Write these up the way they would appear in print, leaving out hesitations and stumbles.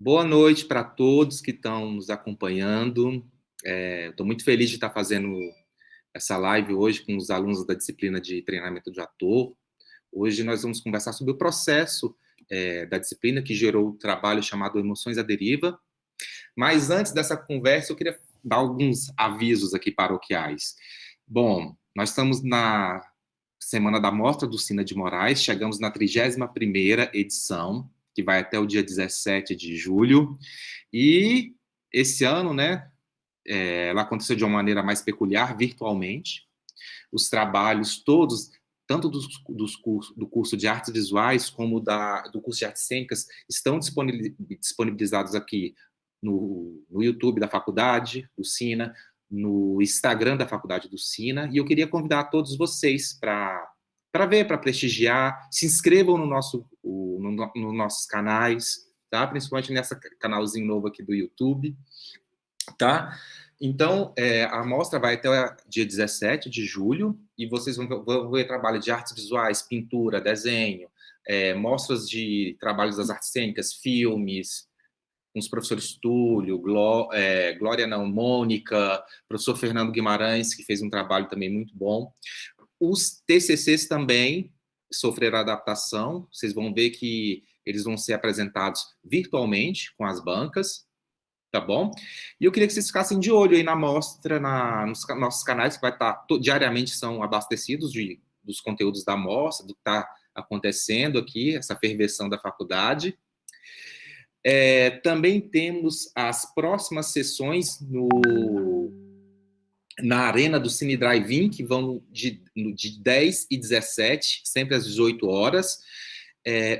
Boa noite para todos que estão nos acompanhando. Estou muito feliz de estar fazendo essa live hoje com os alunos da disciplina de treinamento de ator. Hoje nós vamos conversar sobre o processo da disciplina que gerou o trabalho chamado Emoções à Deriva. Mas antes dessa conversa, eu queria dar alguns avisos aqui paroquiais. Bom, nós estamos na Semana da Mostra do Sina de Moraes, chegamos na 31ª edição, que vai até o dia 17 de julho, e esse ano, né, ela aconteceu de uma maneira mais peculiar, virtualmente. Os trabalhos todos, tanto do curso de artes visuais como do curso de artes cênicas, estão disponibilizados aqui no YouTube da faculdade, do Sina, no Instagram da faculdade do Sina, e eu queria convidar todos vocês para ver, para prestigiar, se inscrevam nos nossos canais, tá? Principalmente nesse canalzinho novo aqui do YouTube, tá? Então, a mostra vai até o dia 17 de julho, e vocês vão ver trabalho de artes visuais, pintura, desenho, mostras de trabalhos das artes cênicas, filmes, com os professores Túlio, Glória não, Mônica, professor Fernando Guimarães, que fez um trabalho também muito bom. Os TCCs também sofreram adaptação, vocês vão ver que eles vão ser apresentados virtualmente, com as bancas, tá bom? E eu queria que vocês ficassem de olho aí na mostra, nos nossos canais, que vai estar, diariamente são abastecidos dos conteúdos da mostra, do que está acontecendo aqui, essa ferversão da faculdade. Também temos as próximas sessões na Arena do Cine Drive-In, que vão de 10 e 17, sempre às 18 horas.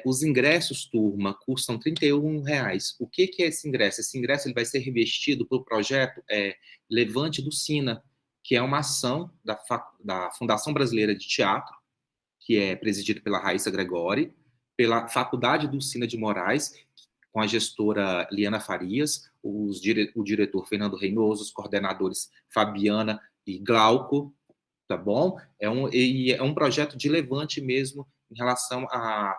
Os ingressos, turma, custam R$31. O que é esse ingresso? Esse ingresso ele vai ser revestido pelo projeto Levante do Sina, que é uma ação da Fundação Brasileira de Teatro, que é presidida pela Raíssa Gregori, pela Faculdade do Sina de Moraes, com a gestora Liana Farias, o diretor Fernando Reinoso, os coordenadores Fabiana e Glauco, tá bom? É um projeto de levante mesmo em relação à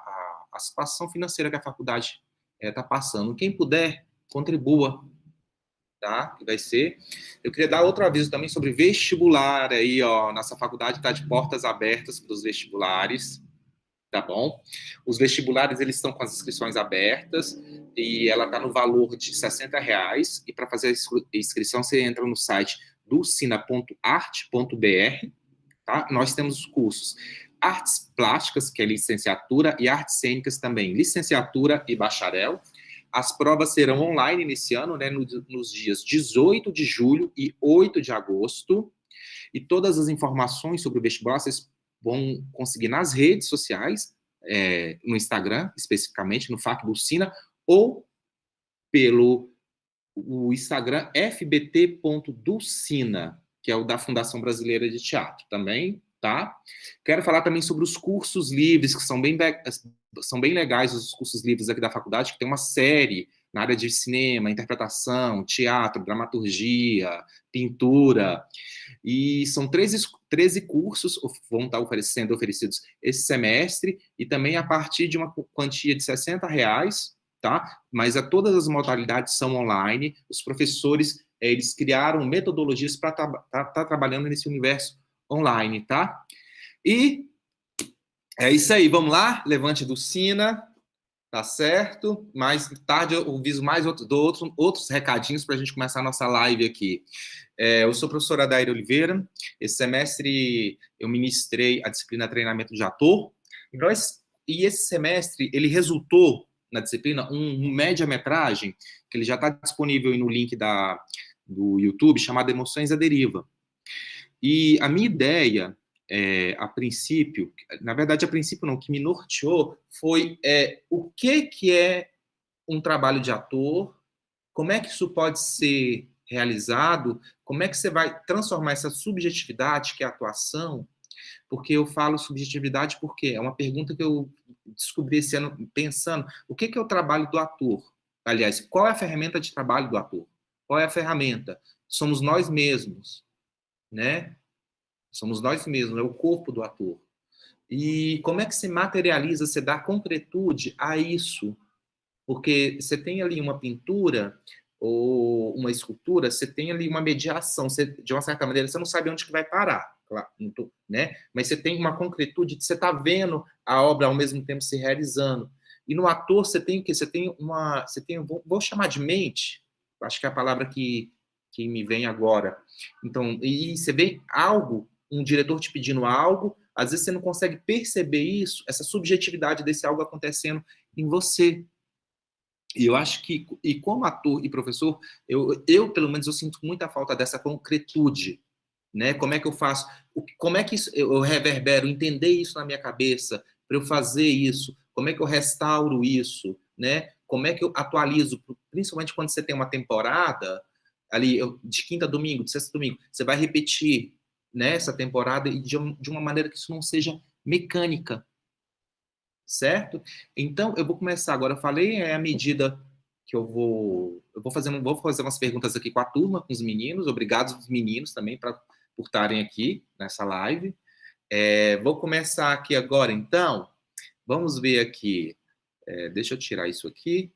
situação financeira que a faculdade está passando. Quem puder, contribua, tá? Que vai ser. Eu queria dar outro aviso também sobre vestibular aí, ó. Nossa faculdade está de portas abertas para os vestibulares, tá bom? Os vestibulares, eles estão com as inscrições abertas e ela está no valor de R$60, e para fazer a inscrição você entra no site docina.arte.br, tá? Nós temos os cursos Artes Plásticas, que é licenciatura, e Artes Cênicas também, licenciatura e bacharel. As provas serão online nesse ano, né, nos dias 18 de julho e 8 de agosto, e todas as informações sobre o vestibular vocês vão conseguir nas redes sociais, no Instagram, especificamente, no FAQ do Sina, ou pelo o Instagram fbt.docina, que é o da Fundação Brasileira de Teatro também, tá? Quero falar também sobre os cursos livres, que são bem legais, os cursos livres aqui da faculdade, que tem uma série na área de cinema, interpretação, teatro, dramaturgia, pintura, e são 13 cursos vão estar oferecidos esse semestre, e também a partir de uma quantia de R$60, tá? Mas todas as modalidades são online, os professores, eles criaram metodologias para estar trabalhando nesse universo online, tá? E é isso aí, vamos lá? Levante do Sina, tá certo? Mais tarde eu aviso mais outros recadinhos para a gente começar a nossa live aqui. Eu sou a professora Adair Oliveira, esse semestre eu ministrei a disciplina Treinamento de Ator, e esse semestre ele resultou na disciplina um média-metragem, que ele já está disponível aí no link do YouTube, chamado Emoções à Deriva. E a minha ideia, a princípio, na verdade, a princípio não, o que me norteou foi o que é um trabalho de ator, como é que isso pode ser realizado, como é que você vai transformar essa subjetividade, que é a atuação, porque eu falo subjetividade porque é uma pergunta que eu descobri esse ano pensando, o que é o trabalho do ator? Aliás, qual é a ferramenta de trabalho do ator? Qual é a ferramenta? Somos nós mesmos, né? Somos nós mesmos, é o corpo do ator. E como é que se materializa, se dá concretude a isso? Porque você tem ali uma pintura ou uma escultura, você tem ali uma mediação, você, de uma certa maneira, você não sabe onde que vai parar, claro, né? Mas você tem uma concretude, você está vendo a obra ao mesmo tempo se realizando. E no ator você tem o quê? Você tem, vou chamar de mente, acho que é a palavra que me vem agora. Então, e você vê algo, um diretor te pedindo algo, às vezes você não consegue perceber isso, essa subjetividade desse algo acontecendo em você. E eu acho que, e como ator e professor, pelo menos, eu sinto muita falta dessa concretude, né? Como é que eu faço? Como é que eu reverbero, entender isso na minha cabeça, para eu fazer isso? Como é que eu restauro isso, né? Como é que eu atualizo? Principalmente quando você tem uma temporada, ali, de quinta a domingo, de sexta a domingo, você vai repetir, né, essa temporada e de uma maneira que isso não seja mecânica, certo? Então, eu vou começar agora. Eu falei, à medida que vou fazer umas perguntas aqui com a turma, com os meninos. Obrigado aos meninos também por estarem aqui nessa live. Vou começar aqui agora, então. Vamos ver aqui. Deixa eu tirar isso aqui.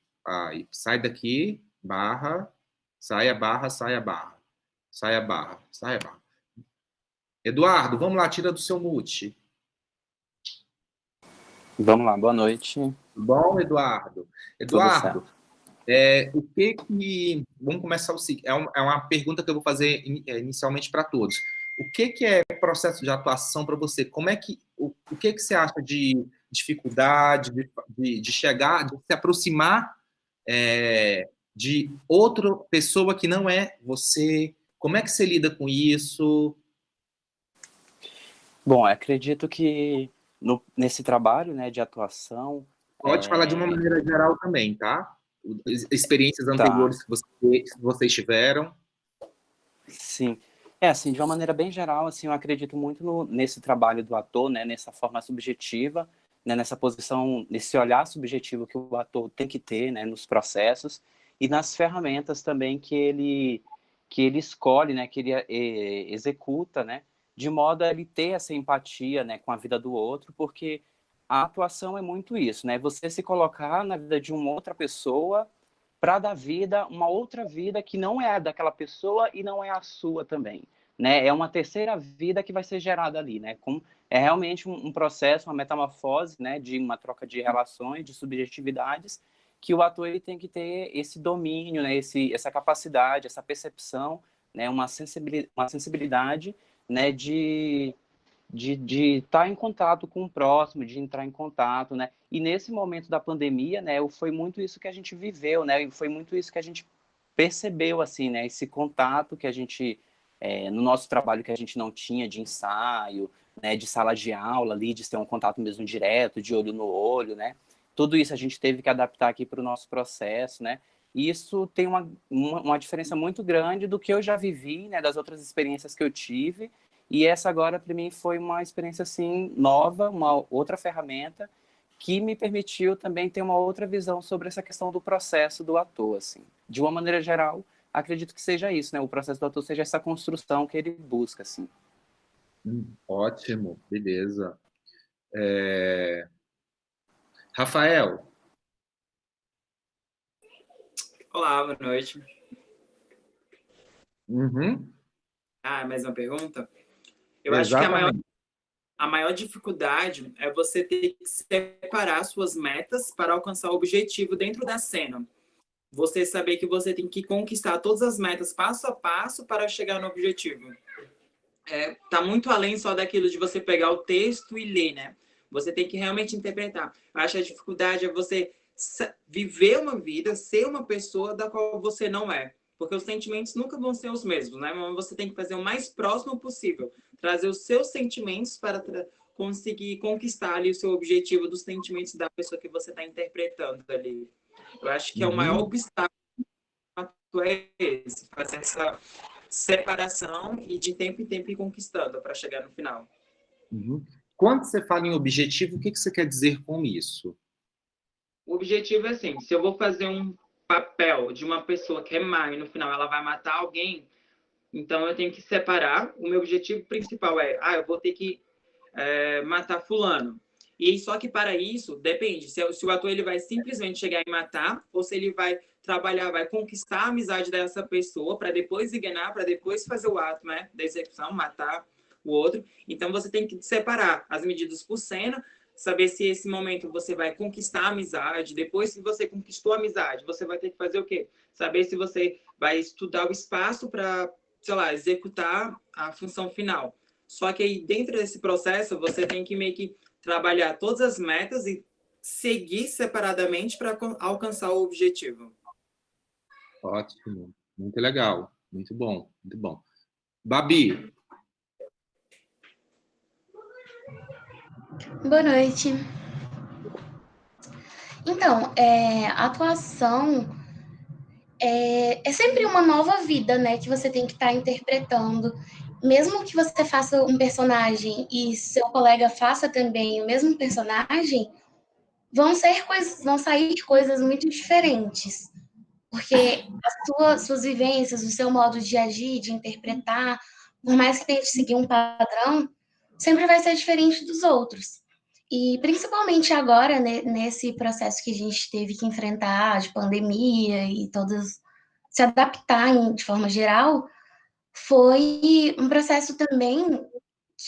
Sai daqui, barra, saia, barra, saia, barra. Saia, barra, saia, barra. Eduardo, vamos lá, tira do seu mute. Vamos lá, boa noite. Bom, Eduardo. Tudo certo. O que vamos começar o seguinte, é uma pergunta que eu vou fazer inicialmente para todos. O que é processo de atuação para você? O que você acha de dificuldade, de chegar, de se aproximar de outra pessoa que não é você? Como é que você lida com isso? Bom, acredito que nesse trabalho, né, de atuação... Pode falar de uma maneira geral também, tá? Experiências Tá. anteriores que vocês tiveram. Sim. Assim, de uma maneira bem geral, assim, eu acredito muito nesse trabalho do ator, né, nessa forma subjetiva, né, nessa posição, nesse olhar subjetivo que o ator tem que ter, né, nos processos e nas ferramentas também que ele escolhe, né, que ele executa, né, de modo a ele ter essa empatia, né, com a vida do outro, porque a atuação é muito isso, né, você se colocar na vida de uma outra pessoa para dar vida, uma outra vida que não é a daquela pessoa e não é a sua também, né? É uma terceira vida que vai ser gerada ali, né? É realmente um processo, uma metamorfose, né? De uma troca de relações, de subjetividades, que o ator ele tem que ter esse domínio, né? Essa capacidade, essa percepção, né? Uma sensibilidade, né? De estar em contato com o próximo, de entrar em contato, né? E nesse momento da pandemia, né, foi muito isso que a gente viveu, né? E foi muito isso que a gente percebeu, assim, né? Esse contato que a gente, no nosso trabalho que a gente não tinha de ensaio, né? De sala de aula ali, de ter um contato mesmo direto, de olho no olho, né? Tudo isso a gente teve que adaptar aqui para o nosso processo, né? E isso tem uma diferença muito grande do que eu já vivi, né? Das outras experiências que eu tive, e essa agora, para mim, foi uma experiência, assim, nova, uma outra ferramenta que me permitiu também ter uma outra visão sobre essa questão do processo do ator, assim. De uma maneira geral, acredito que seja isso, né? O processo do ator seja essa construção que ele busca, assim. Ótimo, beleza. Rafael. Olá, boa noite. Uhum. Mais uma pergunta? Eu acho que a maior dificuldade é você ter que separar suas metas para alcançar o objetivo dentro da cena. Você saber que você tem que conquistar todas as metas passo a passo para chegar no objetivo. Tá muito além só daquilo de você pegar o texto e ler, né? Você tem que realmente interpretar. Eu acho que a dificuldade é você viver uma vida, ser uma pessoa da qual você não é. Porque os sentimentos nunca vão ser os mesmos, né? Mas você tem que fazer o mais próximo possível. Trazer os seus sentimentos para conseguir conquistar ali o seu objetivo dos sentimentos da pessoa que você está interpretando ali. Eu acho que é o maior obstáculo é esse, fazer essa separação e de tempo em tempo ir conquistando para chegar no final. Uhum. Quando você fala em objetivo, o que você quer dizer com isso? O objetivo é assim, se eu vou fazer um papel de uma pessoa que é má e no final ela vai matar alguém, então eu tenho que separar. O meu objetivo principal eu vou ter que matar fulano. E só que para isso, depende. Se o ator ele vai simplesmente chegar e matar, ou se ele vai trabalhar, vai conquistar a amizade dessa pessoa para depois enganar, para depois fazer o ato, né, da execução, matar o outro. Então, você tem que separar as medidas por cena, saber se esse momento você vai conquistar a amizade. Depois, se você conquistou a amizade, você vai ter que fazer o quê? Saber se você vai estudar o espaço para, sei lá, executar a função final. Só que aí, dentro desse processo, você tem que meio que trabalhar todas as metas e seguir separadamente para alcançar o objetivo. Ótimo, muito legal, muito bom, muito bom. Babi. Boa noite. Então, a atuação é sempre uma nova vida, né, que você tem que estar interpretando. Mesmo que você faça um personagem e seu colega faça também o mesmo personagem, vão sair coisas muito diferentes. Porque suas vivências, o seu modo de agir, de interpretar, por mais que tente seguir um padrão, sempre vai ser diferente dos outros. E principalmente agora, né, nesse processo que a gente teve que enfrentar de pandemia e todos se adaptar de forma geral, foi um processo também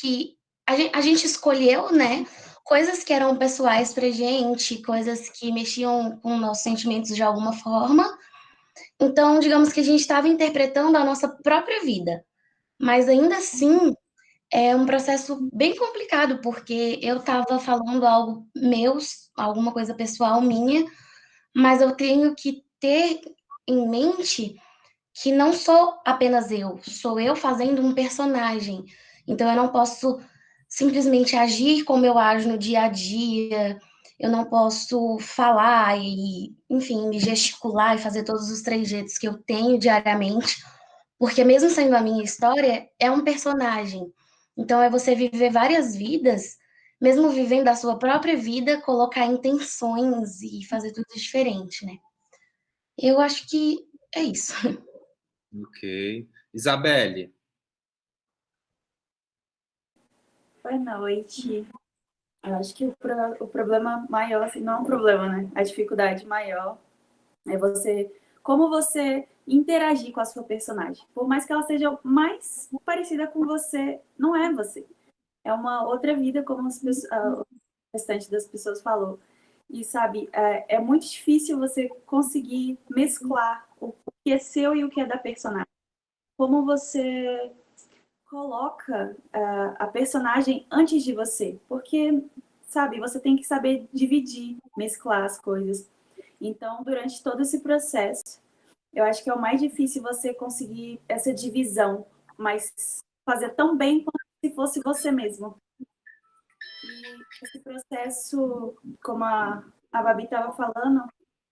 que a gente escolheu, né, coisas que eram pessoais pra gente, coisas que mexiam com nossos sentimentos de alguma forma. Então, digamos que a gente estava interpretando a nossa própria vida, mas ainda assim é um processo bem complicado, porque eu estava falando algo meu, alguma coisa pessoal minha, mas eu tenho que ter em mente que não sou apenas eu, sou eu fazendo um personagem. Então eu não posso simplesmente agir como eu ajo no dia a dia, eu não posso falar e, enfim, me gesticular e fazer todos os trejeitos que eu tenho diariamente, porque mesmo sendo a minha história, é um personagem. Então é você viver várias vidas, mesmo vivendo a sua própria vida, colocar intenções e fazer tudo diferente, né? Eu acho que é isso. Ok. Isabelle. Boa noite. Eu acho que o problema maior, assim, não é um problema, né? A dificuldade maior é como você interagir com a sua personagem. Por mais que ela seja mais parecida com você, não é você. É uma outra vida, como o restante das pessoas falou. E, sabe, é muito difícil você conseguir mesclar o que é seu e o que é da personagem. Como você coloca a personagem antes de você, porque, sabe, você tem que saber dividir, mesclar as coisas. Então, durante todo esse processo, eu acho que é o mais difícil você conseguir essa divisão, mas fazer tão bem como se fosse você mesmo. E esse processo, como a Babi estava falando,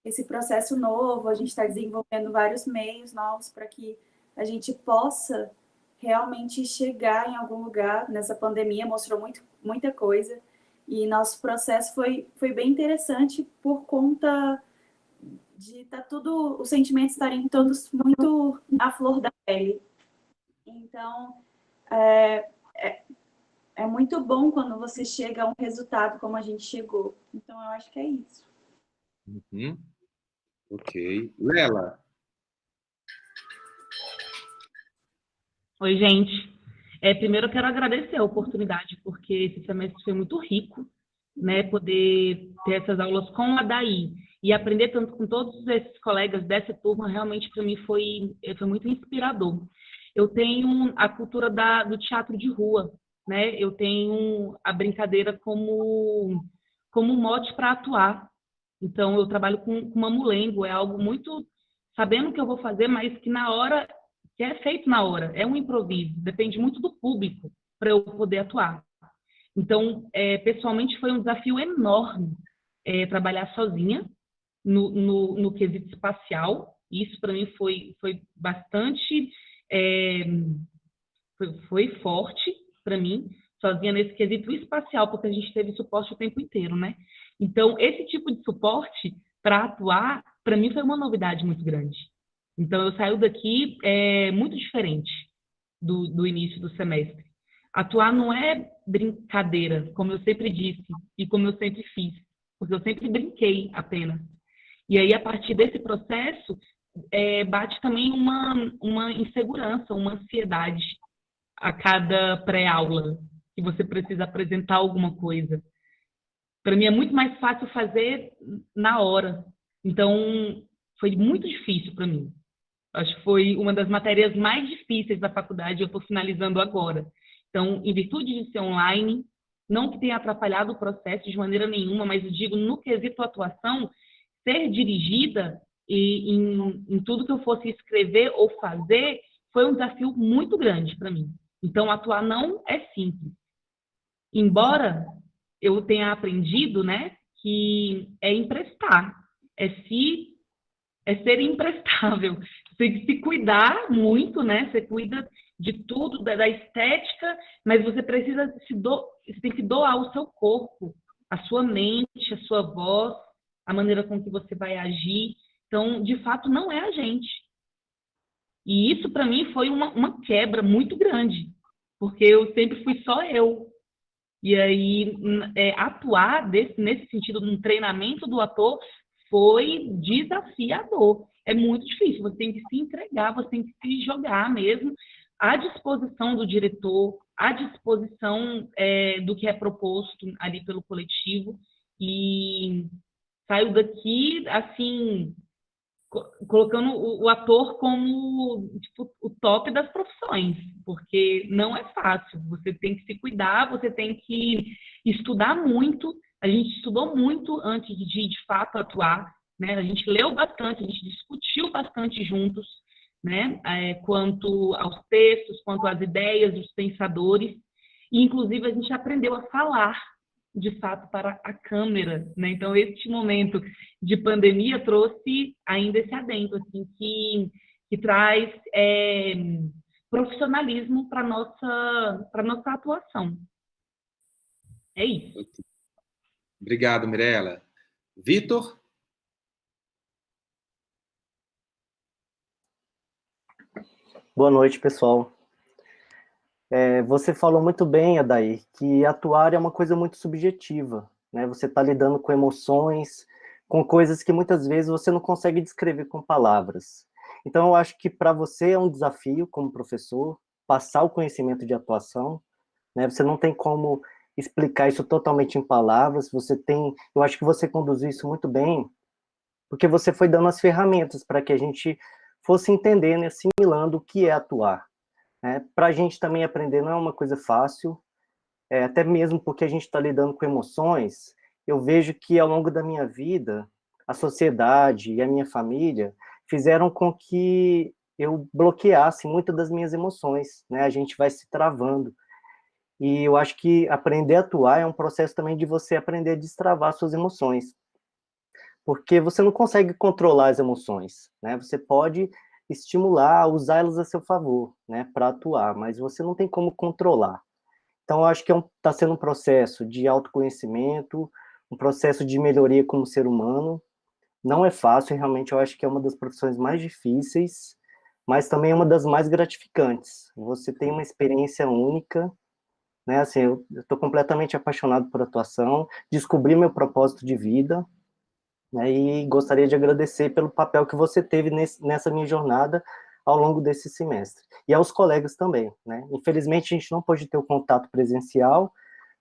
esse processo novo, a gente está desenvolvendo vários meios novos para que a gente possa realmente chegar em algum lugar. Nessa pandemia mostrou muita coisa, e nosso processo foi bem interessante por conta de os sentimentos estarem todos muito à flor da pele. Então, é muito bom quando você chega a um resultado como a gente chegou. Então, eu acho que é isso. Uhum. Ok. Lela. Oi, gente. Primeiro eu quero agradecer a oportunidade, porque esse semestre foi muito rico, né? Poder ter essas aulas com a Daí e aprender tanto com todos esses colegas dessa turma, realmente para mim foi muito inspirador. Eu tenho a cultura do teatro de rua, né? Eu tenho a brincadeira como mote para atuar. Então, eu trabalho com mamulengo, é algo muito sabendo o que eu vou fazer, mas que na hora que é feito na hora, é um improviso, depende muito do público para eu poder atuar. Então, pessoalmente, foi um desafio enorme trabalhar sozinha no quesito espacial. Isso, para mim, foi bastante... foi forte para mim, sozinha nesse quesito espacial, porque a gente teve suporte o tempo inteiro, né? Então, esse tipo de suporte para atuar, para mim, foi uma novidade muito grande. Então, eu saio daqui muito diferente do início do semestre. atuar não é brincadeira, como eu sempre disse e como eu sempre fiz, porque eu sempre brinquei apenas. E aí, a partir desse processo, bate também uma insegurança, uma ansiedade a cada pré-aula, que você precisa apresentar alguma coisa. Para mim é muito mais fácil fazer na hora. Então, foi muito difícil para mim. Acho que foi uma das matérias mais difíceis da faculdade, eu estou finalizando agora. Então, em virtude de ser online, não que tenha atrapalhado o processo de maneira nenhuma, mas eu digo, no quesito atuação, ser dirigida em tudo que eu fosse escrever ou fazer foi um desafio muito grande para mim. Então, atuar não é simples. Embora eu tenha aprendido, né, que é emprestar, é ser imprestável. Você tem que se cuidar muito, né? Você cuida de tudo, da estética, mas você precisa você tem que doar o seu corpo, a sua mente, a sua voz, a maneira com que você vai agir. Então, de fato, não é a gente. E isso, para mim, foi uma quebra muito grande, porque eu sempre fui só eu. E aí, atuar nesse sentido, no treinamento do ator, foi desafiador. É muito difícil, você tem que se entregar, você tem que se jogar mesmo à disposição do diretor, à disposição do que é proposto ali pelo coletivo. E saio daqui, assim, colocando o ator como tipo, o top das profissões, porque não é fácil. Você tem que se cuidar, você tem que estudar muito. A gente estudou muito antes de fato atuar, né? A gente leu bastante, a gente discutiu bastante juntos, né? Quanto aos textos, quanto às ideias dos pensadores, e inclusive a gente aprendeu a falar de fato para a câmera, né? Então este momento de pandemia trouxe ainda esse adendo assim que traz profissionalismo para nossa atuação. É isso. Obrigado, Mirela. Vitor? Boa noite, pessoal. Você falou muito bem, Adair, que atuar é uma coisa muito subjetiva, né? Você está lidando com emoções, com coisas que muitas vezes você não consegue descrever com palavras. Então, eu acho que para você é um desafio, como professor, passar o conhecimento de atuação, né? Você não tem como explicar isso totalmente em palavras, eu acho que você conduziu isso muito bem, porque você foi dando as ferramentas para que a gente fosse entendendo e assimilando o que é atuar. Para a gente também aprender não é uma coisa fácil, até mesmo porque a gente está lidando com emoções. Eu vejo que ao longo da minha vida, a sociedade e a minha família fizeram com que eu bloqueasse muitas das minhas emoções, né? A gente vai se travando. E eu acho que aprender a atuar é um processo também de você aprender a destravar suas emoções. Porque você não consegue controlar as emoções, né? Você pode estimular, usá-las a seu favor, né, para atuar, mas você não tem como controlar. Então, eu acho que está sendo um processo de autoconhecimento, um processo de melhoria como ser humano. Não é fácil, realmente, eu acho que é uma das profissões mais difíceis, mas também é uma das mais gratificantes. Você tem uma experiência única, né, assim, eu estou completamente apaixonado por atuação, descobri meu propósito de vida, né, e gostaria de agradecer pelo papel que você teve nessa minha jornada ao longo desse semestre. E aos colegas também, né? Infelizmente, a gente não pôde ter o contato presencial,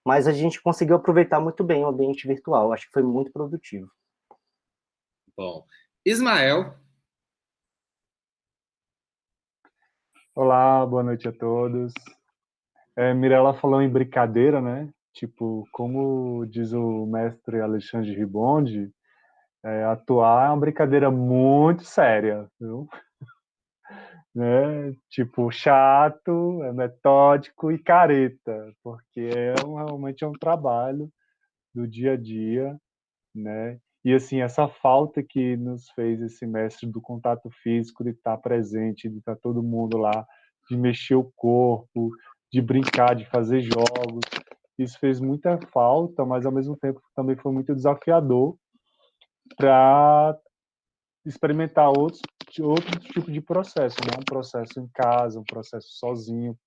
mas a gente conseguiu aproveitar muito bem o ambiente virtual. Acho que foi muito produtivo. Bom. Ismael? Olá, boa noite a todos. Mirela falou em brincadeira, né? Tipo, como diz o mestre Alexandre Ribonde, atuar é uma brincadeira muito séria, viu? Né? Tipo, chato, metódico e careta, porque realmente é um trabalho do dia a dia, né? E assim, essa falta que nos fez esse mestre do contato físico, de estar presente, de estar todo mundo lá, de mexer o corpo, de brincar, de fazer jogos, isso fez muita falta, mas ao mesmo tempo também foi muito desafiador para experimentar outro tipo de processo, né? Um processo em casa, um processo sozinho,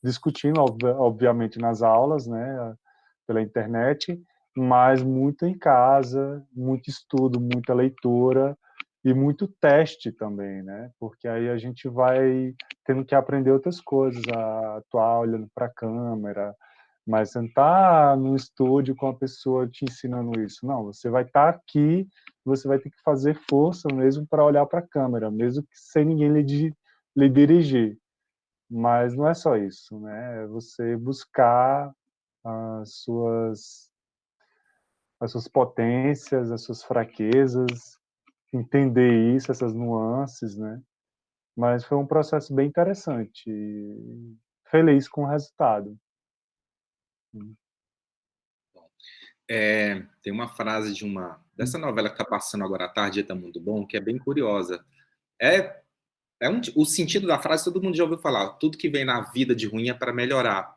discutindo, obviamente, nas aulas, né, pela internet, mas muito em casa, muito estudo, muita leitura e muito teste também, né? Porque aí a gente vai tendo que aprender outras coisas, a atuar olhando para a câmera, mas você não está no estúdio com a pessoa te ensinando isso. Não, você vai estar aqui, você vai ter que fazer força mesmo para olhar para a câmera, mesmo que sem ninguém lhe dirigir. Mas não é só isso, né? É você buscar as suas potências, as suas fraquezas, entender isso, essas nuances, né? Mas foi um processo bem interessante e feliz com o resultado. Tem uma frase dessa novela que está passando agora à tarde, Tá Muito Bom, que é bem curiosa. O sentido da frase todo mundo já ouviu falar. Tudo que vem na vida de ruim é para melhorar.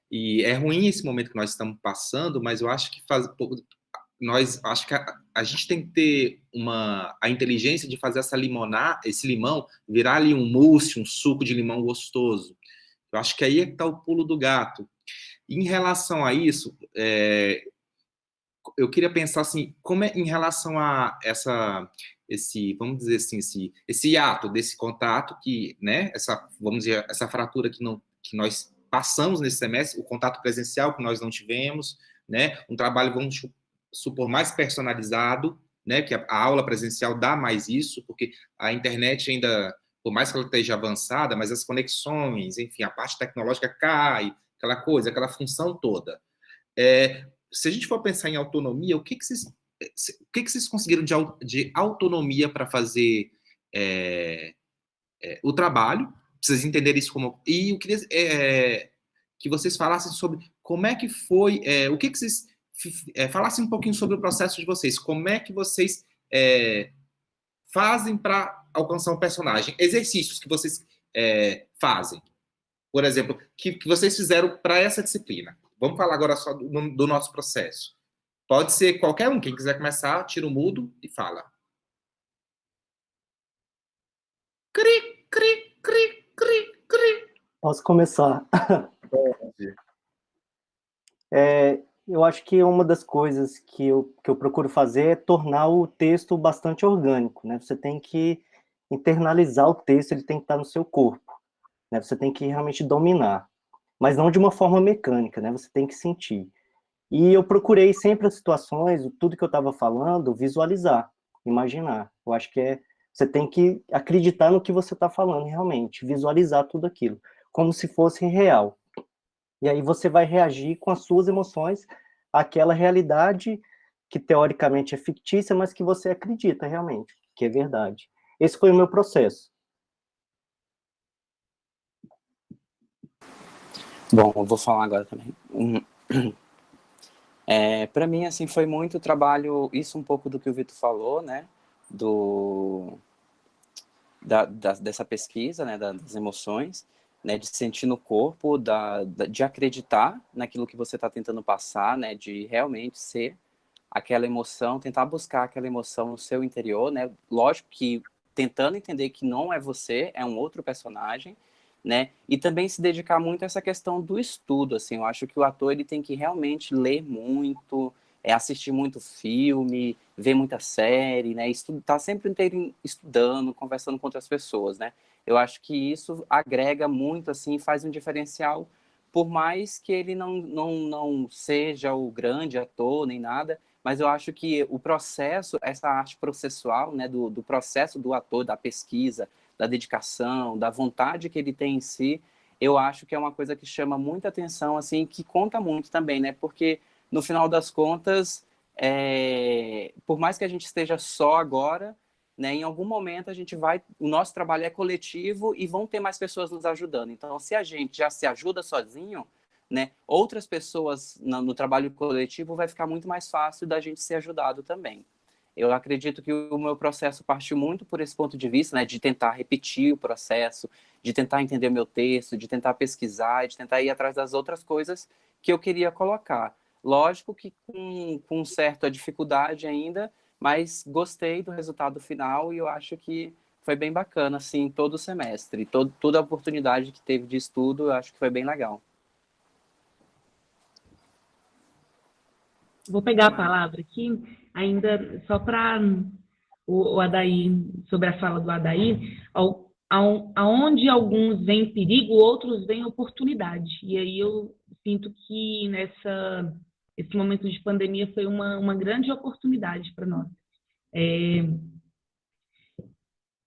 E é ruim esse momento que nós estamos passando, mas eu acho que acho que a gente tem que ter a inteligência de fazer esse limão virar ali um mousse, um suco de limão gostoso. Eu acho que aí é que está o pulo do gato. E em relação a isso, eu queria pensar assim, como é em relação a vamos dizer assim, esse hiato desse contato que, né, vamos dizer, essa fratura que nós passamos nesse semestre, o contato presencial que nós não tivemos, né, um trabalho, vamos supor, mais personalizado, né, que a aula presencial dá mais isso, porque a internet ainda, por mais que ela esteja avançada, mas as conexões, enfim, a parte tecnológica cai, aquela coisa, aquela função toda. Se a gente for pensar em autonomia, o que vocês conseguiram de autonomia para fazer o trabalho? Vocês entenderem isso como... E eu queria que vocês falassem sobre como é que foi... o que vocês... falassem um pouquinho sobre o processo de vocês. Como é que vocês fazem para alcançar um personagem? Exercícios que vocês fazem. Por exemplo, que vocês fizeram para essa disciplina. Vamos falar agora só do nosso processo. Pode ser qualquer um. Quem quiser começar, tira o mudo e fala. Cri, cri, cri, cri, cri. Posso começar? Pode. Eu acho que uma das coisas que eu procuro fazer é tornar o texto bastante orgânico, né? Você tem que internalizar o texto, ele tem que estar no seu corpo, né? Você tem que realmente dominar, mas não de uma forma mecânica, né? Você tem que sentir. E eu procurei sempre as situações, tudo que eu estava falando, visualizar, imaginar. Eu acho que você tem que acreditar no que você está falando realmente, visualizar tudo aquilo, como se fosse real. E aí você vai reagir com as suas emoções àquela realidade que teoricamente é fictícia, mas que você acredita realmente, que é verdade. Esse foi o meu processo. Bom, eu vou falar agora também. Para mim, assim, foi muito trabalho, isso um pouco do que o Vitor falou, né, dessa pesquisa, né, das emoções, né, de sentir no corpo, de acreditar naquilo que você está tentando passar, né, de realmente ser aquela emoção, tentar buscar aquela emoção no seu interior, né, lógico que tentando entender que não é você, é um outro personagem, né, e também se dedicar muito a essa questão do estudo, assim, eu acho que o ator, ele tem que realmente ler muito, assistir muito filme, ver muita série, né, tá sempre inteiro estudando, conversando com outras pessoas, né, eu acho que isso agrega muito, assim, faz um diferencial, por mais que ele não seja o grande ator, nem nada, mas eu acho que o processo, essa arte processual, né, do processo do ator, da pesquisa, da dedicação, da vontade que ele tem em si, eu acho que é uma coisa que chama muita atenção, assim, que conta muito também, né, porque no final das contas, por mais que a gente esteja só agora, né, em algum momento o nosso trabalho é coletivo e vão ter mais pessoas nos ajudando. Então, se a gente já se ajuda sozinho, né, outras pessoas no trabalho coletivo vai ficar muito mais fácil da gente ser ajudado também. Eu acredito que o meu processo partiu muito por esse ponto de vista, né, de tentar repetir o processo, de tentar entender o meu texto, de tentar pesquisar, de tentar ir atrás das outras coisas que eu queria colocar. Lógico que com certa dificuldade ainda, mas gostei do resultado final e eu acho que foi bem bacana, assim, todo o semestre. Toda a oportunidade que teve de estudo, eu acho que foi bem legal. Vou pegar a palavra aqui, ainda só para o Adair, sobre a fala do Adair, aonde alguns veem perigo, outros veem oportunidade. E aí eu sinto que esse momento de pandemia foi uma grande oportunidade para nós.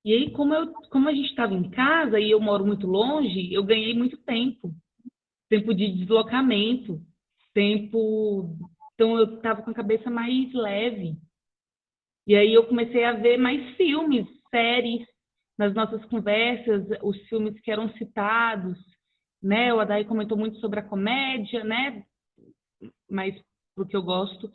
E aí, como a gente estava em casa e eu moro muito longe, eu ganhei muito tempo de deslocamento, então eu estava com a cabeça mais leve. E aí eu comecei a ver mais filmes, séries, nas nossas conversas, os filmes que eram citados, né? O Adair comentou muito sobre a comédia, né? Mas porque eu gosto.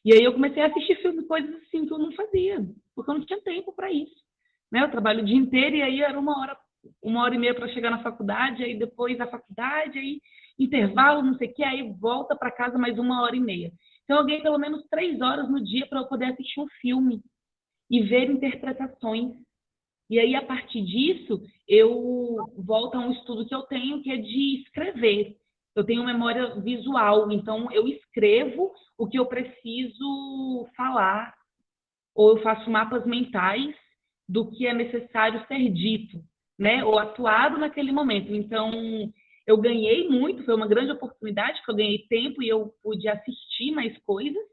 E aí eu comecei a assistir filmes, coisas assim que eu não fazia, porque eu não tinha tempo para isso. Né? Eu trabalho o dia inteiro e aí era 1h30 para chegar na faculdade, aí depois da faculdade, aí intervalo, não sei o que, aí volta para casa mais 1h30. Então eu ganhei pelo menos 3 horas no dia para eu poder assistir um filme e ver interpretações. E aí, a partir disso, eu volto a um estudo que eu tenho, que é de escrever. Eu tenho memória visual, então eu escrevo o que eu preciso falar, ou eu faço mapas mentais do que é necessário ser dito, né? Ou atuado naquele momento. Então, eu ganhei muito, foi uma grande oportunidade, porque eu ganhei tempo e eu pude assistir mais coisas,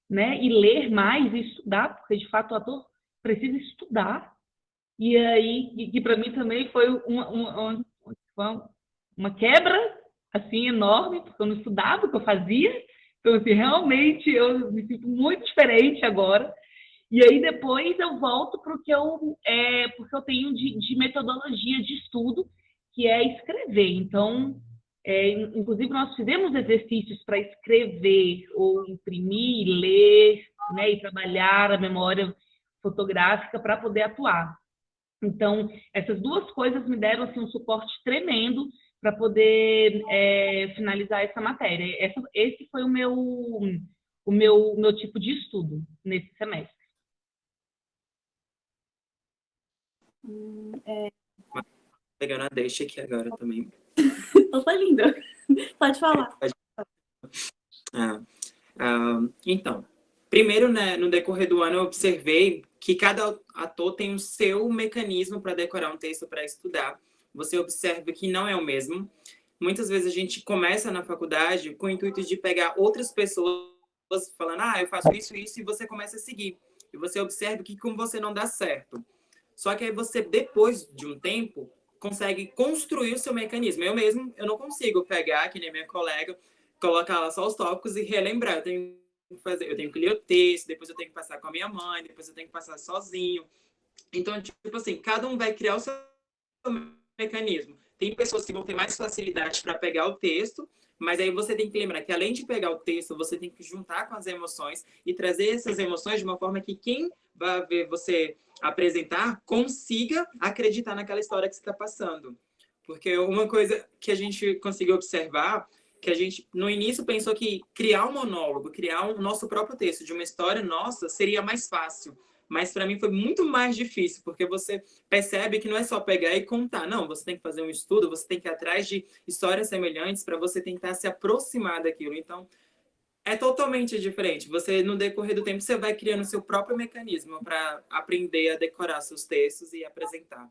né? E ler mais e estudar, porque, de fato, o ator precisa estudar. E aí, que para mim também foi uma quebra, assim, enorme, porque eu não estudava o que eu fazia. Então, assim, realmente, eu me sinto muito diferente agora. E aí, depois, eu volto para o que porque eu tenho de metodologia de estudo, que é escrever. Então, inclusive, nós fizemos exercícios para escrever, ou imprimir, ler, né, e trabalhar a memória fotográfica para poder atuar. Então, essas duas coisas me deram assim, um suporte tremendo para poder finalizar essa matéria. Esse foi o meu tipo de estudo nesse semestre. Pegando a deixa aqui agora também. Opa, linda. Pode falar. Então, primeiro, né, no decorrer do ano, eu observei que cada ator tem o seu mecanismo para decorar um texto para estudar. Você observa que não é o mesmo. Muitas vezes a gente começa na faculdade com o intuito de pegar outras pessoas falando, eu faço isso, e você começa a seguir. E você observa que com você não dá certo. Só que aí você, depois de um tempo, consegue construir o seu mecanismo. Eu não consigo pegar, que nem minha colega, colocar lá só os tópicos e relembrar. Eu tenho que ler o texto, depois eu tenho que passar com a minha mãe, depois eu tenho que passar sozinho. Então, tipo assim, cada um vai criar o seu mecanismo. Tem pessoas que vão ter mais facilidade para pegar o texto, mas aí você tem que lembrar que, além de pegar o texto, você tem que juntar com as emoções e trazer essas emoções de uma forma que quem vai ver você apresentar consiga acreditar naquela história que você está passando. Porque uma coisa que a gente conseguiu observar, que a gente, no início, pensou que criar um monólogo, criar um nosso próprio texto de uma história nossa seria mais fácil. Mas para mim foi muito mais difícil, porque você percebe que não é só pegar e contar. Não, você tem que fazer um estudo, você tem que ir atrás de histórias semelhantes para você tentar se aproximar daquilo. Então, é totalmente diferente. Você, no decorrer do tempo, você vai criando seu próprio mecanismo para aprender a decorar seus textos e apresentar.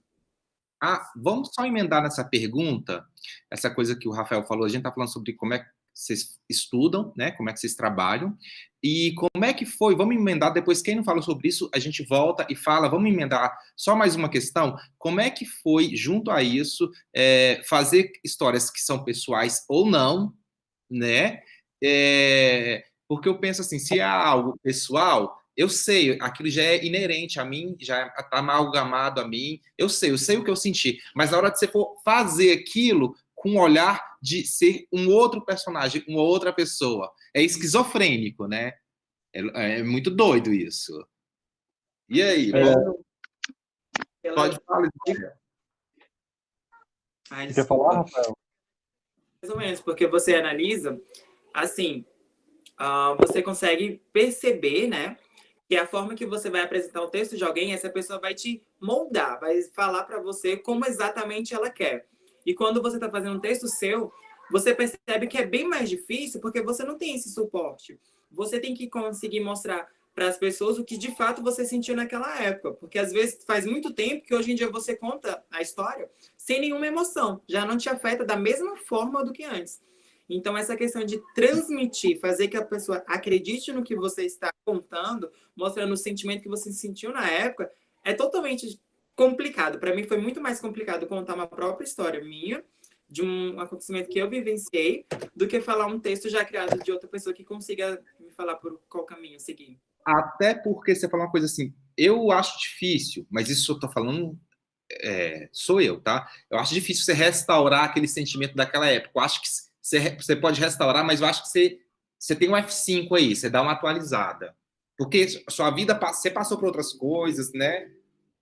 Vamos só emendar nessa pergunta, essa coisa que o Rafael falou. A gente está falando sobre como é que vocês estudam, né? Como é que vocês trabalham. E como é que foi? Vamos emendar depois. Quem não falou sobre isso, a gente volta e fala. Vamos emendar só mais uma questão. Como é que foi, junto a isso, fazer histórias que são pessoais ou não, né? Porque eu penso assim, se é algo pessoal, eu sei, aquilo já é inerente a mim, já está amalgamado a mim, eu sei o que eu senti. Mas na hora de você for fazer aquilo com o olhar de ser um outro personagem, uma outra pessoa, é esquizofrênico, né? É muito doido isso. E aí? Pode falar. Quer falar, Rafael? Mais ou menos, porque você analisa, assim, você consegue perceber, né, que é a forma que você vai apresentar o texto de alguém, essa pessoa vai te moldar, vai falar para você como exatamente ela quer. E quando você está fazendo um texto seu, você percebe que é bem mais difícil porque você não tem esse suporte. Você tem que conseguir mostrar para as pessoas o que de fato você sentiu naquela época. Porque às vezes faz muito tempo que hoje em dia você conta a história sem nenhuma emoção. Já não te afeta da mesma forma do que antes. Então, essa questão de transmitir, fazer que a pessoa acredite no que você está contando, mostrando o sentimento que você sentiu na época, é totalmente complicado. Para mim, foi muito mais complicado contar uma própria história minha, de um acontecimento que eu vivenciei, do que falar um texto já criado de outra pessoa que consiga me falar por qual caminho seguir. Até porque você falou uma coisa assim, eu acho difícil, mas isso eu tô falando, sou eu, tá? Eu acho difícil você restaurar aquele sentimento daquela época. Eu acho que você pode restaurar, mas eu acho que você tem um F5 aí, você dá uma atualizada. Porque sua vida, você passou por outras coisas, né?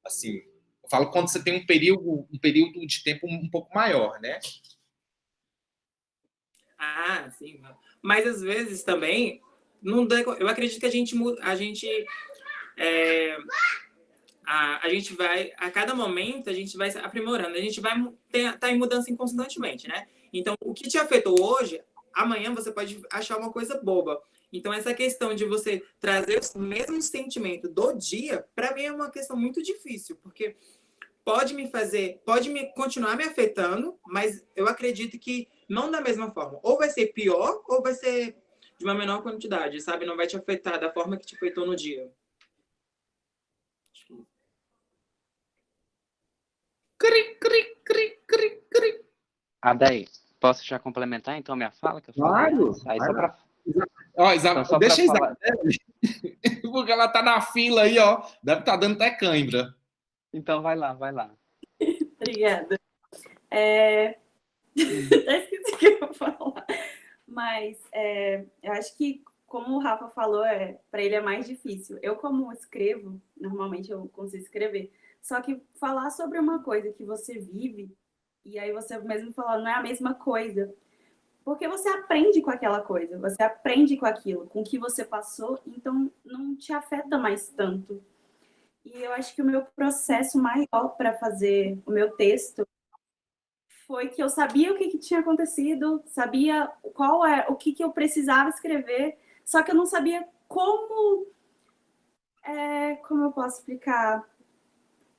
Assim, eu falo quando você tem um período de tempo um pouco maior, né? Ah, sim. Mas às vezes também, eu acredito que a gente vai, a cada momento, a gente vai se aprimorando, a gente vai tá em mudança constantemente, né? Então, o que te afetou hoje, amanhã você pode achar uma coisa boba. Então, essa questão de você trazer o mesmo sentimento do dia, para mim é uma questão muito difícil, porque pode me continuar me afetando, mas eu acredito que não da mesma forma. Ou vai ser pior, ou vai ser de uma menor quantidade, sabe? Não vai te afetar da forma que te afetou no dia. Daí, posso já complementar então minha fala que eu falei Claro. antes? Aí só para Ó, deixa a Isabelle, porque ela tá na fila aí, ó. Deve estar dando até cãibra. Então vai lá, vai lá. Obrigada. Até esqueci o que eu ia falar. Mas eu acho que, como o Rafa falou, para ele é mais difícil. Eu, como escrevo, normalmente eu consigo escrever. Só que falar sobre uma coisa que você vive, e aí você mesmo falou, não é a mesma coisa. Porque você aprende com aquela coisa, você aprende com aquilo, com o que você passou, então não te afeta mais tanto. E eu acho que o meu processo maior para fazer o meu texto foi que eu sabia o que tinha acontecido, sabia o que eu precisava escrever, só que eu não sabia como eu posso explicar,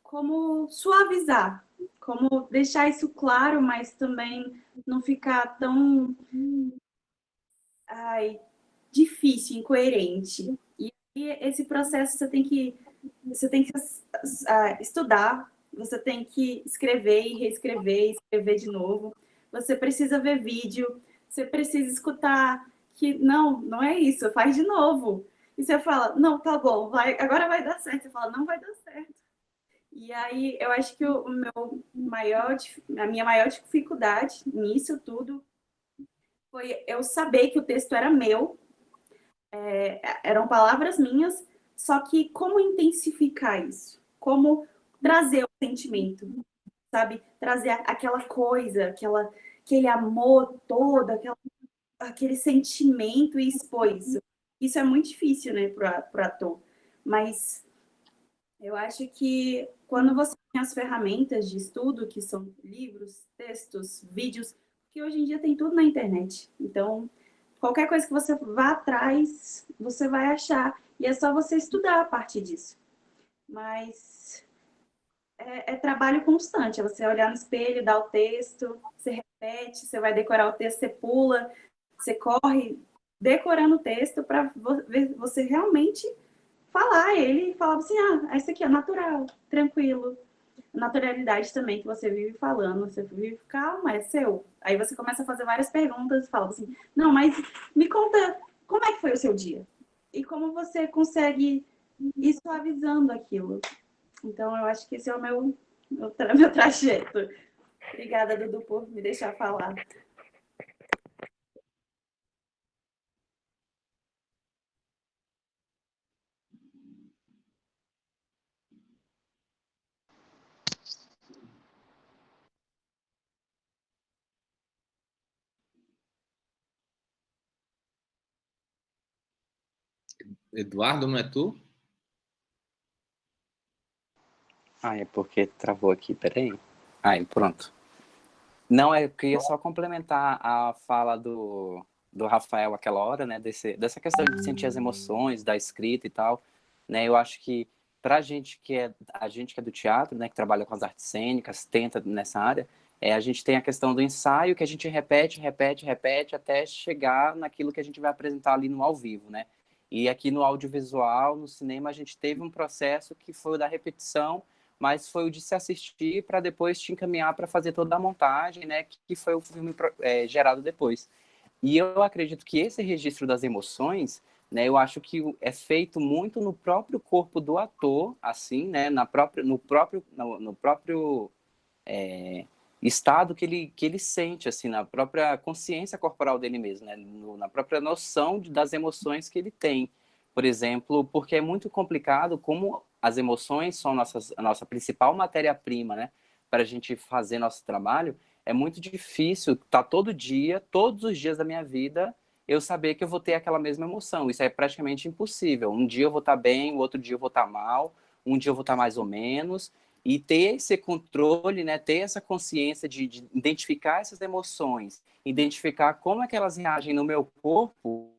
como suavizar, como deixar isso claro, mas também não ficar tão difícil, incoerente. E esse processo você tem que estudar, você tem que escrever e reescrever, escrever de novo. Você precisa ver vídeo, você precisa escutar que não é isso, faz de novo. E você fala, não, tá bom, agora vai dar certo. Você fala, não vai dar certo. E aí eu acho que a minha maior dificuldade nisso tudo foi eu saber que o texto era meu, eram palavras minhas, só que como intensificar isso? Como trazer o sentimento, sabe? Trazer aquela coisa, aquele amor todo, aquele sentimento e expor isso. Isso é muito difícil, né, pro ator. Mas eu acho que quando você tem as ferramentas de estudo, que são livros, textos, vídeos, que hoje em dia tem tudo na internet. Então, qualquer coisa que você vá atrás, você vai achar. E é só você estudar a partir disso. Mas é trabalho constante. É você olhar no espelho, dar o texto, você repete, você vai decorar o texto, você pula, você corre decorando o texto para você realmente falar ele e falar assim, isso aqui é natural, tranquilo. Naturalidade também que você vive falando, você vive, calma, é seu. Aí você começa a fazer várias perguntas e fala assim, não, mas me conta, como é que foi o seu dia? E como você consegue ir suavizando aquilo. Então, eu acho que esse é o meu trajeto. Obrigada, Dudu, por me deixar falar. Eduardo, não é tu? É porque travou aqui, peraí. Aí, pronto. Não, eu queria só complementar a fala do Rafael aquela hora, né, dessa questão de sentir as emoções, da escrita e tal, né, eu acho que pra gente a gente que é do teatro, né, que trabalha com as artes cênicas, tenta nessa área, a gente tem a questão do ensaio que a gente repete até chegar naquilo que a gente vai apresentar ali no ao vivo, né, e aqui no audiovisual, no cinema, a gente teve um processo que foi o da repetição, mas foi o de se assistir para depois te encaminhar para fazer toda a montagem, né, que foi o filme gerado depois. E eu acredito que esse registro das emoções, né, eu acho que é feito muito no próprio corpo do ator, assim, né, no próprio estado que ele sente, assim, na própria consciência corporal dele mesmo, né, na própria noção das emoções que ele tem. Por exemplo, porque é muito complicado como as emoções são a nossa principal matéria-prima, né, para a gente fazer nosso trabalho, é muito difícil estar todo dia, todos os dias da minha vida, eu saber que eu vou ter aquela mesma emoção. Isso é praticamente impossível. Um dia eu vou estar bem, o outro dia eu vou estar mal, um dia eu vou estar mais ou menos, e ter esse controle, né, ter essa consciência de identificar essas emoções, identificar como é que elas reagem no meu corpo,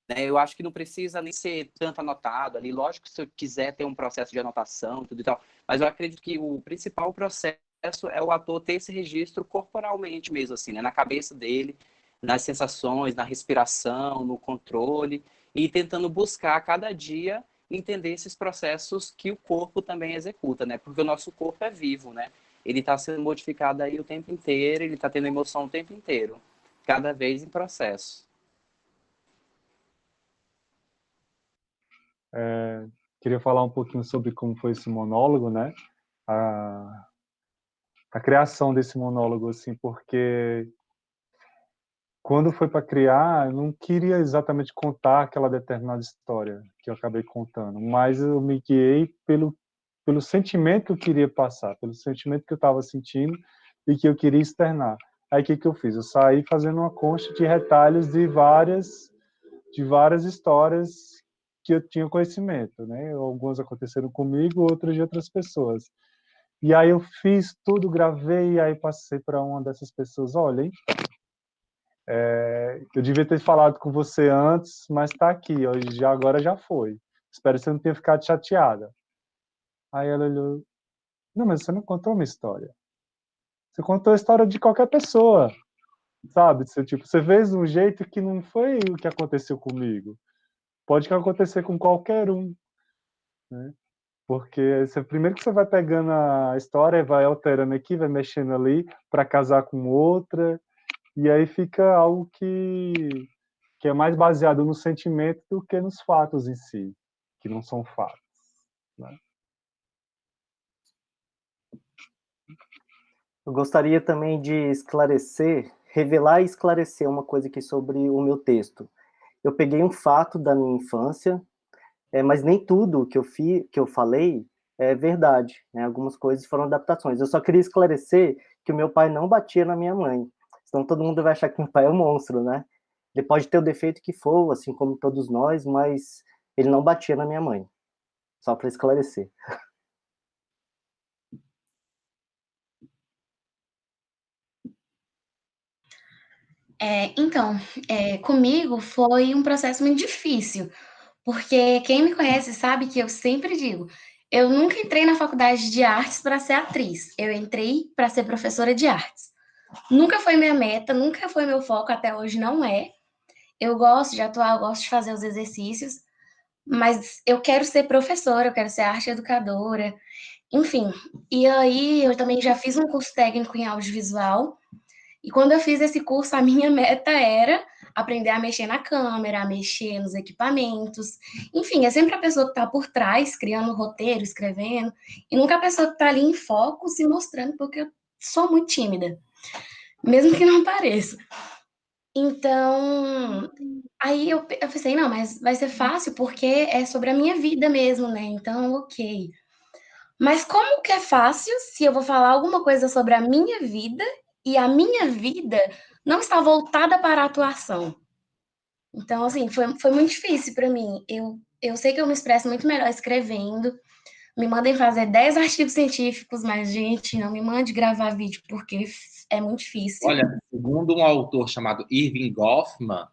né, eu acho que não precisa nem ser tanto anotado ali. Lógico que se eu quiser ter um processo de anotação, tudo e tal, mas eu acredito que o principal processo é o ator ter esse registro corporalmente mesmo, assim, né, na cabeça dele, nas sensações, na respiração, no controle, e tentando buscar a cada dia entender esses processos que o corpo também executa, né? Porque o nosso corpo é vivo, né? Ele está sendo modificado aí o tempo inteiro, ele está tendo emoção o tempo inteiro, cada vez em processo. Queria falar um pouquinho sobre como foi esse monólogo, né? A criação desse monólogo, assim, porque quando foi para criar, eu não queria exatamente contar aquela determinada história que eu acabei contando, mas eu me guiei pelo sentimento que eu queria passar, pelo sentimento que eu estava sentindo e que eu queria externar. Aí o que eu fiz? Eu saí fazendo uma concha de retalhos de várias histórias que eu tinha conhecimento, né? Algumas aconteceram comigo, outras de outras pessoas. E aí eu fiz tudo, gravei, e aí passei para uma dessas pessoas, olha, hein? Eu devia ter falado com você antes, mas está aqui, hoje, agora já foi. Espero que você não tenha ficado chateada. Aí ela olhou, não, mas você não contou uma história. Você contou a história de qualquer pessoa, sabe? Você fez de um jeito que não foi o que aconteceu comigo. Pode acontecer com qualquer um, né? Porque primeiro que você vai pegando a história, vai alterando aqui, vai mexendo ali para casar com outra, e aí fica algo que é mais baseado no sentimento do que nos fatos em si, que não são fatos, né? Eu gostaria também de revelar e esclarecer uma coisa aqui sobre o meu texto. Eu peguei um fato da minha infância, mas nem tudo que eu falei é verdade, né? Algumas coisas foram adaptações. Eu só queria esclarecer que o meu pai não batia na minha mãe. Senão todo mundo vai achar que meu pai é um monstro, né? Ele pode ter o defeito que for, assim como todos nós, mas ele não batia na minha mãe. Só para esclarecer. Então, comigo foi um processo muito difícil, porque quem me conhece sabe que eu sempre digo, eu nunca entrei na faculdade de artes para ser atriz, eu entrei para ser professora de artes. Nunca foi minha meta, nunca foi meu foco, até hoje não é. Eu gosto de atuar, eu gosto de fazer os exercícios, mas eu quero ser professora, eu quero ser arte educadora, enfim. E aí eu também já fiz um curso técnico em audiovisual, e quando eu fiz esse curso, a minha meta era aprender a mexer na câmera, a mexer nos equipamentos. Enfim, é sempre a pessoa que está por trás, criando o roteiro, escrevendo, e nunca a pessoa que está ali em foco se mostrando, porque eu sou muito tímida, mesmo que não pareça. Então, aí eu pensei, não, mas vai ser fácil porque é sobre a minha vida mesmo, né? Então, ok. Mas como que é fácil se eu vou falar alguma coisa sobre a minha vida e a minha vida não está voltada para a atuação? Então, assim, foi muito difícil para mim. Eu sei que eu me expresso muito melhor escrevendo, me mandem fazer 10 artigos científicos, mas, gente, não me mande gravar vídeo, porque é muito difícil. Olha, segundo um autor chamado Irving Goffman,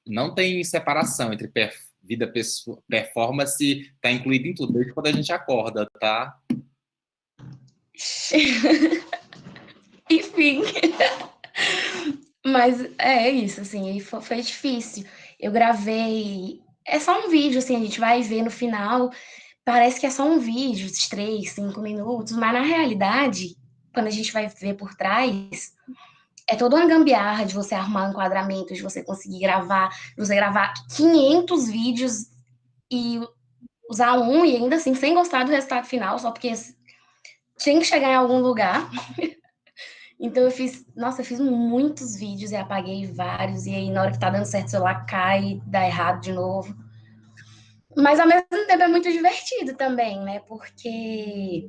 não tem separação entre vida, performance, está incluído em tudo, desde quando a gente acorda, tá? Enfim. Mas é isso, assim, foi difícil. Eu gravei... É só um vídeo, assim, a gente vai ver no final. Parece que é só um vídeo, de 3, 5 minutos, mas na realidade, quando a gente vai ver por trás, é toda uma gambiarra de você arrumar um enquadramento, de você conseguir gravar, de você gravar 500 vídeos e usar um e ainda assim, sem gostar do resultado final, só porque tinha que chegar em algum lugar. Então eu fiz muitos vídeos e apaguei vários, e aí na hora que tá dando certo o celular cai, dá errado de novo. Mas ao mesmo tempo é muito divertido também, né? Porque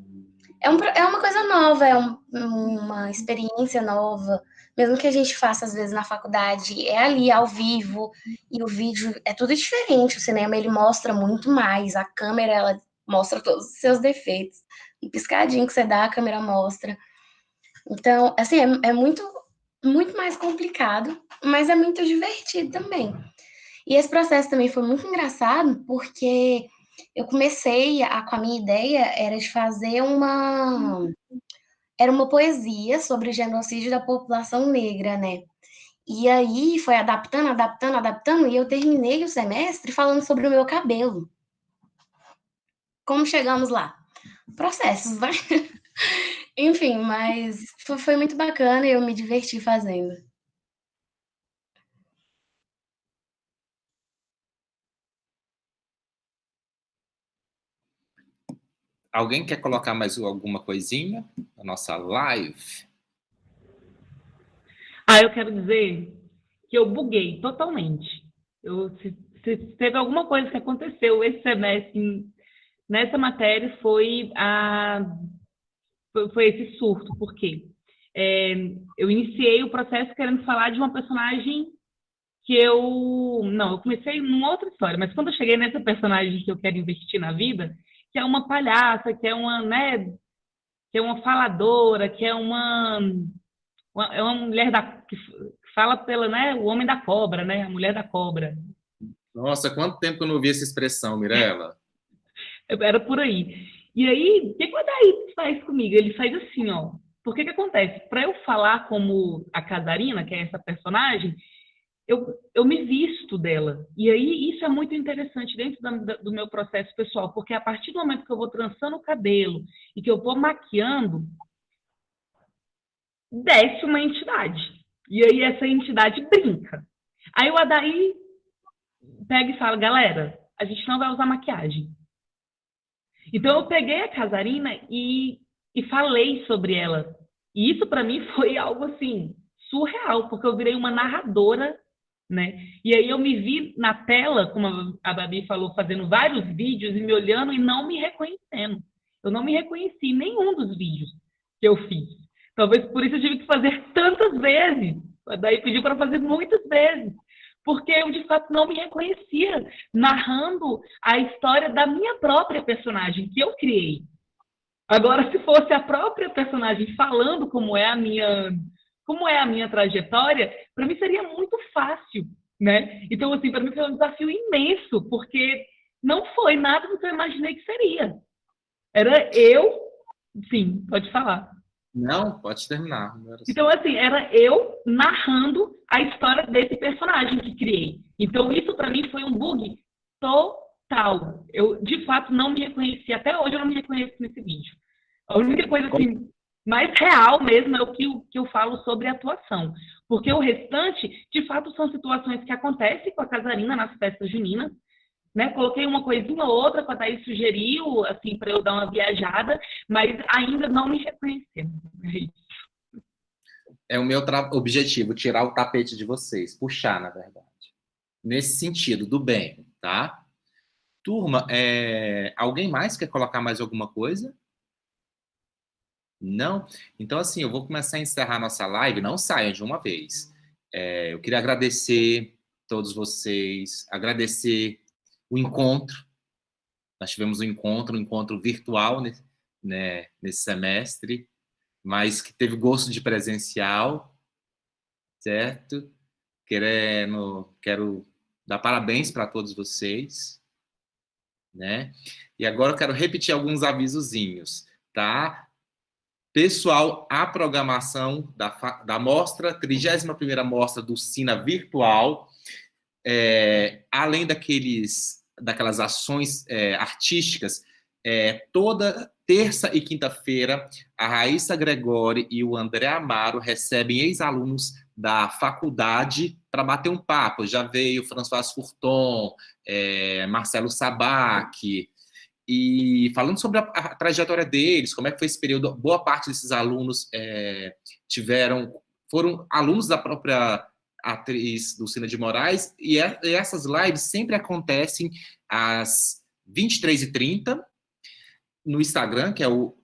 é uma coisa nova, uma experiência nova. Mesmo que a gente faça, às vezes, na faculdade, é ali, ao vivo, e o vídeo é tudo diferente. O cinema, ele mostra muito mais. A câmera, ela mostra todos os seus defeitos. Um piscadinho que você dá, a câmera mostra. Então, assim, é muito, muito mais complicado, mas é muito divertido também. E esse processo também foi muito engraçado, porque eu comecei, com a minha ideia, era de fazer era uma poesia sobre o genocídio da população negra, né? E aí foi adaptando, e eu terminei o semestre falando sobre o meu cabelo. Como chegamos lá? Processos, vai. Enfim, mas foi muito bacana e eu me diverti fazendo. Alguém quer colocar mais alguma coisinha na nossa live? Eu quero dizer que eu buguei totalmente. Se teve alguma coisa que aconteceu esse semestre nessa matéria, foi esse surto. Por quê? Eu iniciei o processo querendo falar de uma personagem que eu comecei numa outra história, mas quando eu cheguei nessa personagem que eu quero investir na vida, que é uma palhaça, que é uma, né, que é uma faladora, que é uma mulher que fala pela, né, o homem da cobra, né, a mulher da cobra. Nossa, quanto tempo que eu não ouvi essa expressão, Mirella? Era por aí. E aí, o que o Adair faz comigo? Ele faz assim, ó. Por que acontece? Para eu falar como a Casarina, que é essa personagem, eu me visto dela. E aí, isso é muito interessante dentro do meu processo pessoal, porque a partir do momento que eu vou trançando o cabelo e que eu vou maquiando, desce uma entidade. E aí, essa entidade brinca. Aí o Adair pega e fala, galera, a gente não vai usar maquiagem. Então, eu peguei a Casarina e falei sobre ela. E isso, para mim, foi algo, assim, surreal, porque eu virei uma narradora, né? E aí eu me vi na tela, como a Babi falou, fazendo vários vídeos e me olhando e não me reconhecendo. Eu não me reconheci em nenhum dos vídeos que eu fiz. Talvez por isso eu tive que fazer tantas vezes. Daí pediu para fazer muitas vezes. Porque eu, de fato, não me reconhecia narrando a história da minha própria personagem, que eu criei. Agora, se fosse a própria personagem falando como é a minha trajetória, para mim seria muito fácil, né? Então, assim, para mim foi um desafio imenso, porque não foi nada do que eu imaginei que seria. Era eu... Sim, pode falar. Não, pode terminar. Então, assim, era eu narrando a história desse personagem que criei. Então, isso para mim foi um bug total. Eu, de fato, não me reconheci. Até hoje eu não me reconheço nesse vídeo. A única coisa, assim, mais real mesmo é o que eu falo sobre atuação. Porque o restante, de fato, são situações que acontecem com a Casarina nas festas juninas. Né? Coloquei uma coisinha ou outra, a Thaís sugeriu, assim, para eu dar uma viajada, mas ainda não me reconhecendo. É o meu objetivo, tirar o tapete de vocês, puxar, na verdade. Nesse sentido, do bem, tá? Turma, alguém mais quer colocar mais alguma coisa? Não? Então, assim, eu vou começar a encerrar nossa live, não saiam de uma vez. Eu queria agradecer todos vocês, agradecer o encontro, Nós tivemos um encontro virtual, né, nesse semestre, mas que teve gosto de presencial, certo? Quero dar parabéns para todos vocês, né? E agora eu quero repetir alguns avisozinhos, tá? Pessoal, a programação da mostra, 31ª mostra do SINA virtual, além daquelas ações artísticas, toda terça e quinta-feira, a Raíssa Gregori e o André Amaro recebem ex-alunos da faculdade para bater um papo. Já veio François Furton, Marcelo Sabac, e falando sobre a trajetória deles, como é que foi esse período. Boa parte desses alunos foram alunos da própria atriz Dulcina de Moraes, e essas lives sempre acontecem às 23h30 no Instagram, que é o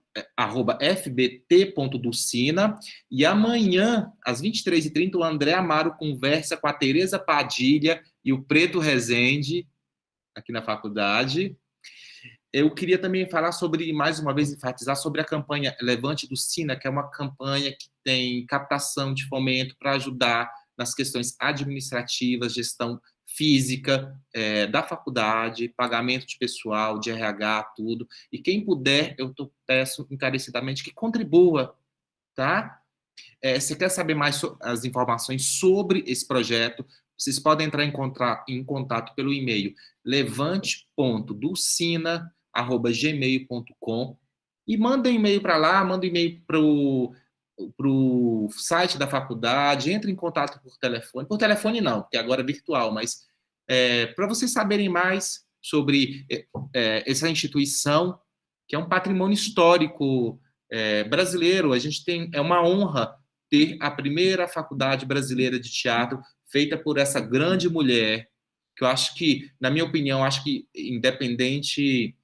@fbt.dulcina, e amanhã, às 23h30, o André Amaro conversa com a Tereza Padilha e o Preto Rezende, aqui na faculdade. Eu queria também falar sobre, mais uma vez, enfatizar sobre a campanha Levante Dulcina, que é uma campanha que tem captação de fomento para ajudar nas questões administrativas, gestão física da faculdade, pagamento de pessoal, de RH, tudo. E quem puder, eu peço encarecidamente que contribua, tá? Se quer saber mais as informações sobre esse projeto, vocês podem entrar em contato pelo e-mail levante.dulcina@gmail.com e manda um e-mail para lá, manda um e-mail para o site da faculdade, entre em contato por telefone não, porque agora é virtual, mas para vocês saberem mais sobre essa instituição, que é um patrimônio histórico brasileiro. A gente é uma honra ter a primeira faculdade brasileira de teatro feita por essa grande mulher, que eu acho que, na minha opinião, acho que independente,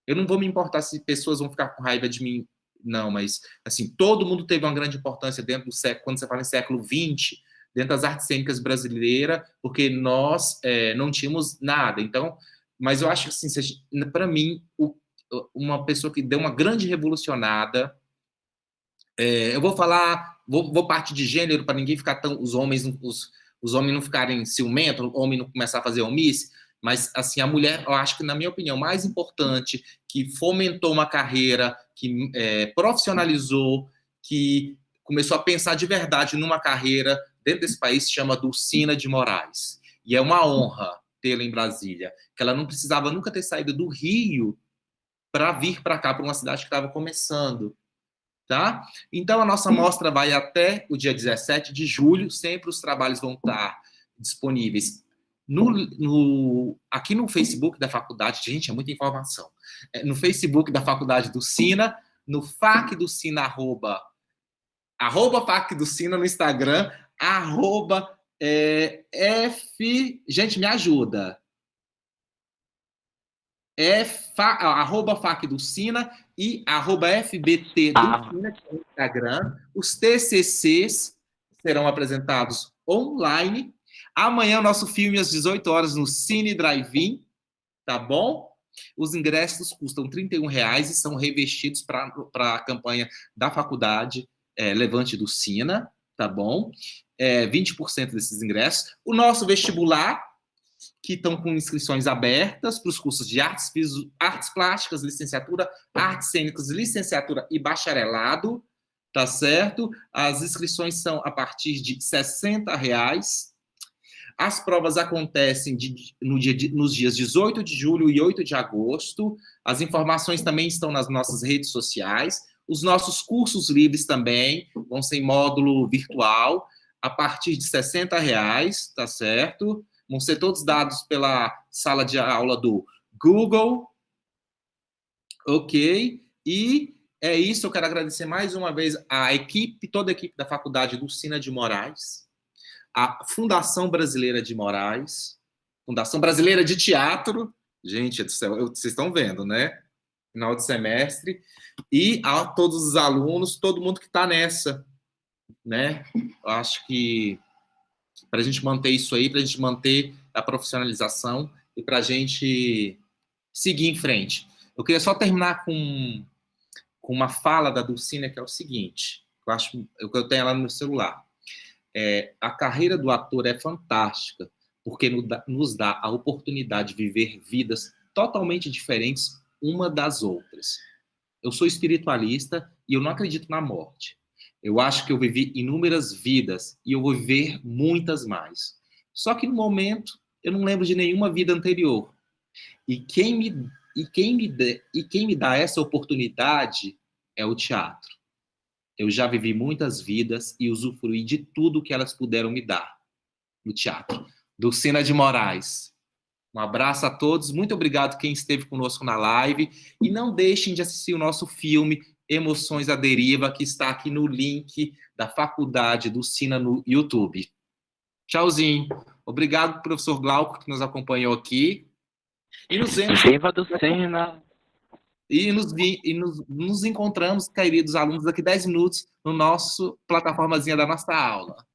eu não vou me importar se pessoas vão ficar com raiva de mim, não, mas, assim, todo mundo teve uma grande importância dentro do século, quando você fala em século XX, dentro das artes cênicas brasileiras, porque nós não tínhamos nada. Então, mas eu acho que, assim, para mim, uma pessoa que deu uma grande revolucionada, eu vou falar, vou partir de gênero para ninguém ficar os homens não ficarem ciumentos, o homem não começar a fazer omisse, mas, assim, a mulher, eu acho que, na minha opinião, mais importante, que fomentou uma carreira, que profissionalizou, que começou a pensar de verdade numa carreira dentro desse país, se chama Dulcina de Moraes. E é uma honra tê-la em Brasília, que ela não precisava nunca ter saído do Rio para vir para cá, para uma cidade que estava começando. Tá? Então, a nossa mostra vai até o dia 17 de julho, sempre os trabalhos vão estar disponíveis aqui no Facebook da faculdade. Gente, é muita informação. No Facebook da faculdade Dulcina, no FAC Dulcina, arroba FAC Dulcina no Instagram, gente, me ajuda. Arroba FAC Dulcina e arroba FBT Dulcina no Instagram. Os TCCs serão apresentados online. Amanhã, o nosso filme às 18 horas no Cine Drive-In, tá bom? Os ingressos custam R$31 e são revestidos para a campanha da faculdade Levante Dulcina, tá bom? 20% desses ingressos. O nosso vestibular, que estão com inscrições abertas para os cursos de artes plásticas, licenciatura, artes cênicas, licenciatura e bacharelado, tá certo? As inscrições são a partir de R$60. As provas acontecem nos dias 18 de julho e 8 de agosto. As informações também estão nas nossas redes sociais. Os nossos cursos livres também vão ser em módulo virtual, a partir de R$60, tá certo? Vão ser todos dados pela sala de aula do Google. Ok? E é isso, eu quero agradecer mais uma vez toda a equipe da Faculdade Dulcina de Moraes, a Fundação Brasileira de Moraes, Fundação Brasileira de Teatro, gente do céu, vocês estão vendo, né? Final de semestre, e a todos os alunos, todo mundo que está nessa, né? Eu acho que para a gente manter isso aí, para a gente manter a profissionalização e para a gente seguir em frente. Eu queria só terminar com uma fala da Dulcina, que é o seguinte, eu tenho ela no meu celular. A carreira do ator é fantástica, porque nos dá a oportunidade de viver vidas totalmente diferentes uma das outras. Eu sou espiritualista e eu não acredito na morte. Eu acho que eu vivi inúmeras vidas e eu vou viver muitas mais. Só que no momento eu não lembro de nenhuma vida anterior. E quem me dá essa oportunidade é o teatro. Eu já vivi muitas vidas e usufruí de tudo que elas puderam me dar no teatro. Dulcina de Moraes. Um abraço a todos. Muito obrigado quem esteve conosco na live. E não deixem de assistir o nosso filme Emoções à Deriva, que está aqui no link da Faculdade Dulcina no YouTube. Tchauzinho. Obrigado, professor Glauco, que nos acompanhou aqui. E nos vemos. Viva Dulcina! E nos encontramos, queridos alunos, daqui 10 minutos no nosso plataformazinha da nossa aula.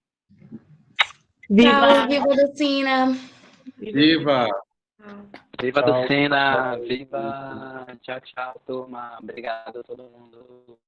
Tchau, viva Dulcina! Viva! Viva Dulcina! Viva! Tchau, tchau, turma. Obrigado a todo mundo.